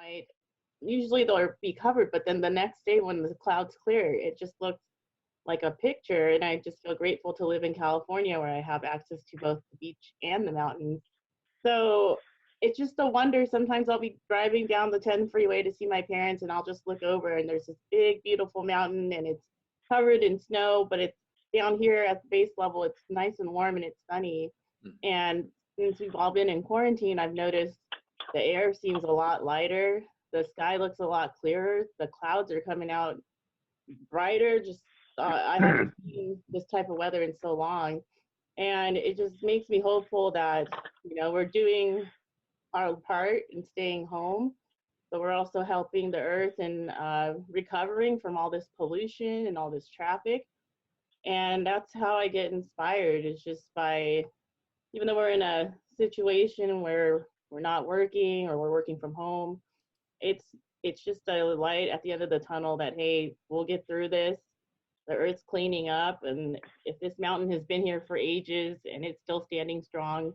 white. Usually they'll be covered, but then the next day when the clouds clear, it just looks like a picture. And I just feel grateful to live in California where I have access to both the beach and the mountains. So it's just a wonder. Sometimes I'll be driving down the 10 freeway to see my parents, and I'll just look over and there's this big, beautiful mountain, and it's covered in snow, but it's down here at the base level, it's nice and warm and it's sunny. And since we've all been in quarantine, I've noticed the air seems a lot lighter. The sky looks a lot clearer. The clouds are coming out brighter. Just I haven't seen this type of weather in so long. And it just makes me hopeful that, we're doing our part in staying home, but we're also helping the earth and recovering from all this pollution and all this traffic. And that's how I get inspired, is just by, even though we're in a situation where we're not working or we're working from home, it's just a light at the end of the tunnel that, hey, we'll get through this. The earth's cleaning up, and if this mountain has been here for ages and it's still standing strong,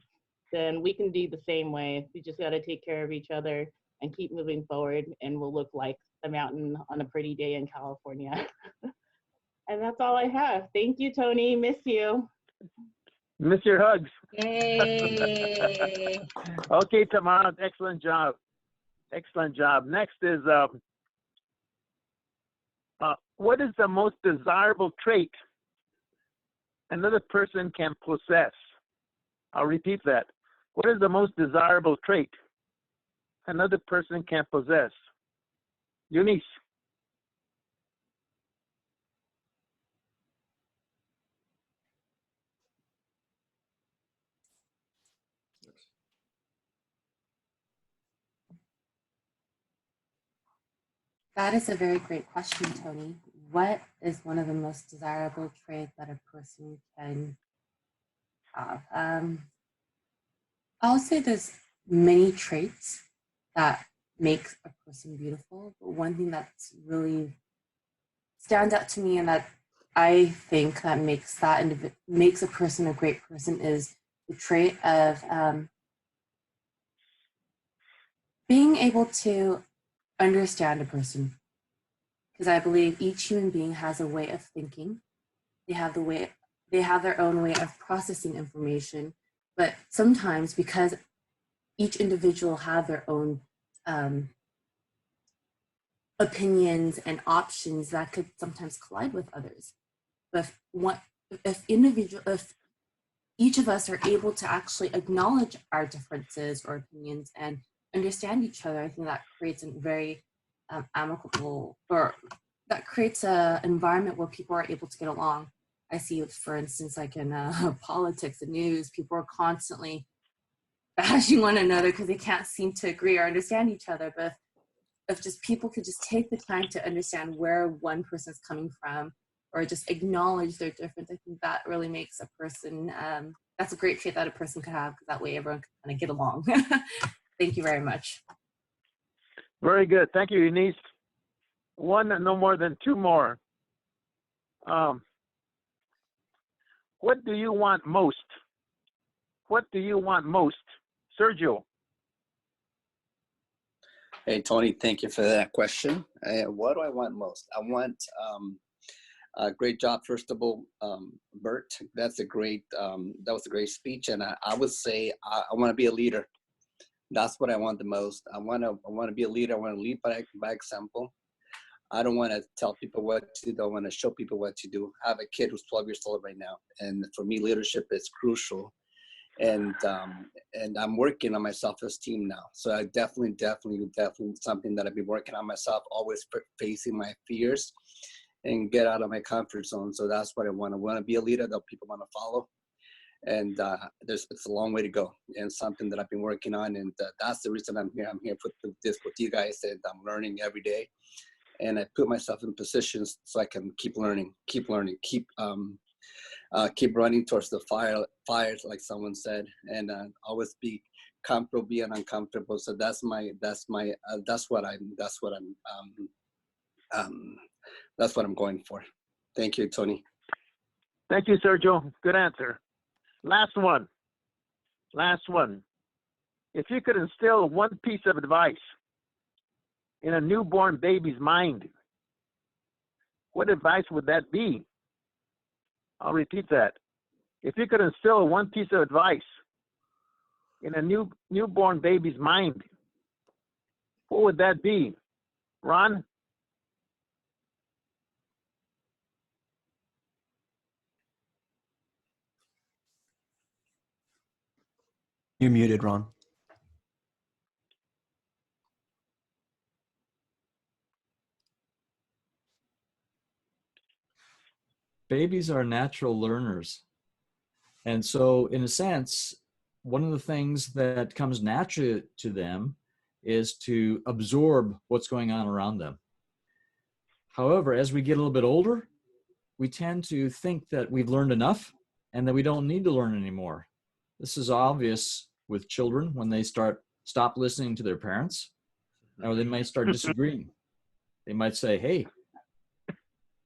then we can do the same way. We just got to take care of each other and keep moving forward, and we'll look like the mountain on a pretty day in California. And that's all I have. Thank you, Tony. Miss you. Miss your hugs. Yay. Okay, Tamara, excellent job. Excellent job. Next is, what is the most desirable trait another person can possess? I'll repeat that. What is the most desirable trait another person can possess? Eunice. That is a very great question, Tony. What is one of the most desirable traits that a person can have? I'll say there's many traits that make a person beautiful, but one thing that's really stands out to me and that I think that makes a person a great person is the trait of being able to understand a person. Because I believe each human being has a way of thinking. They have their own way of processing information, but sometimes because each individual have their own opinions and options, that could sometimes collide with others. But if each of us are able to actually acknowledge our differences or opinions and understand each other, I think that creates a very amicable, or that creates an environment where people are able to get along. I see, for instance, like in politics and news, people are constantly bashing one another because they can't seem to agree or understand each other. But if just people could just take the time to understand where one person's coming from, or just acknowledge their difference, I think that really makes a person, that's a great trait that a person could have, because that way everyone can kind of get along. Thank you very much. Very good. Thank you, Eunice. One and no more than two more. What do you want most? What do you want most? Sergio. Hey, Tony, thank you for that question. What do I want most? I want a great job, first of all, Bert. That was a great speech. And I would say I want to be a leader. That's what I want the most. I want to be a leader. I want to lead by example. I don't want to tell people what to do. I want to show people what to do. I have a kid who's 12 years old right now. And for me, leadership is crucial. And I'm working on my self-esteem now. So I definitely something that I've been working on myself, always facing my fears and get out of my comfort zone. So that's what I want. I want to be a leader that people want to follow. And it's a long way to go, and something that I've been working on. And that's the reason I'm here. I'm here with this with you guys, and I'm learning every day. And I put myself in positions so I can keep learning, keep running towards the fires, like someone said, and always be comfortable being uncomfortable. So that's what I'm going for. Thank you, Tony. Thank you, Sergio. Good answer. Last one. If you could instill one piece of advice in a newborn baby's mind? What advice would that be? I'll repeat that. If you could instill one piece of advice in a newborn baby's mind, what would that be? Ron? You're muted, Ron. Babies are natural learners. And so, in a sense, one of the things that comes naturally to them is to absorb what's going on around them. However, as we get a little bit older, we tend to think that we've learned enough and that we don't need to learn anymore. This is obvious with children when they stop listening to their parents, or they might start disagreeing. They might say, hey,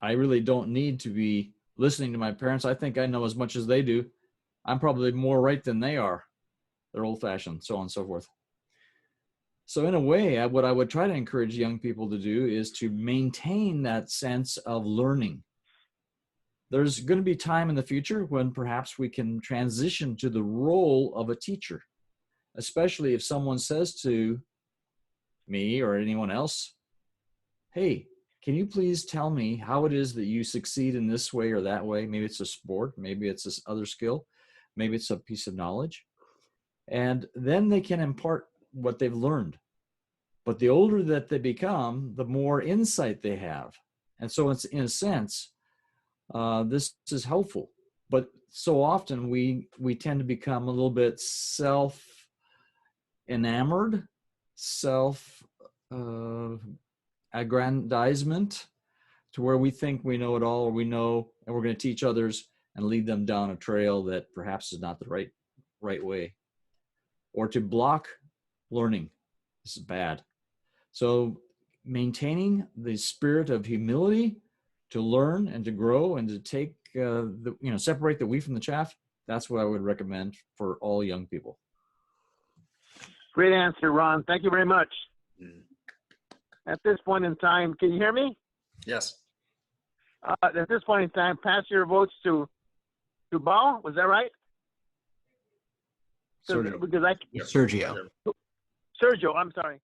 I really don't need to be listening to my parents. I think I know as much as they do. I'm probably more right than they are. They're old-fashioned, so on and so forth. So in a way, what I would try to encourage young people to do is to maintain that sense of learning. There's going to be time in the future when perhaps we can transition to the role of a teacher, especially if someone says to me or anyone else, hey, can you please tell me how it is that you succeed in this way or that way? Maybe it's a sport, maybe it's this other skill, maybe it's a piece of knowledge. And then they can impart what they've learned. But the older that they become, the more insight they have. And so it's, in a sense, this is helpful. But so often we tend to become a little bit self-enamored, aggrandizement, to where we think we know it all, or we know, and we're going to teach others and lead them down a trail that perhaps is not the right way, or to block learning. This is bad. So maintaining the spirit of humility to learn and to grow and to take separate the wheat from the chaff, that's what I would recommend for all young people. Great answer, Ron. Thank you very much. At this point in time, can you hear me? Yes. At this point in time, pass your votes to Bao. Was that right? Sergio. Because Sergio. Sergio, I'm sorry.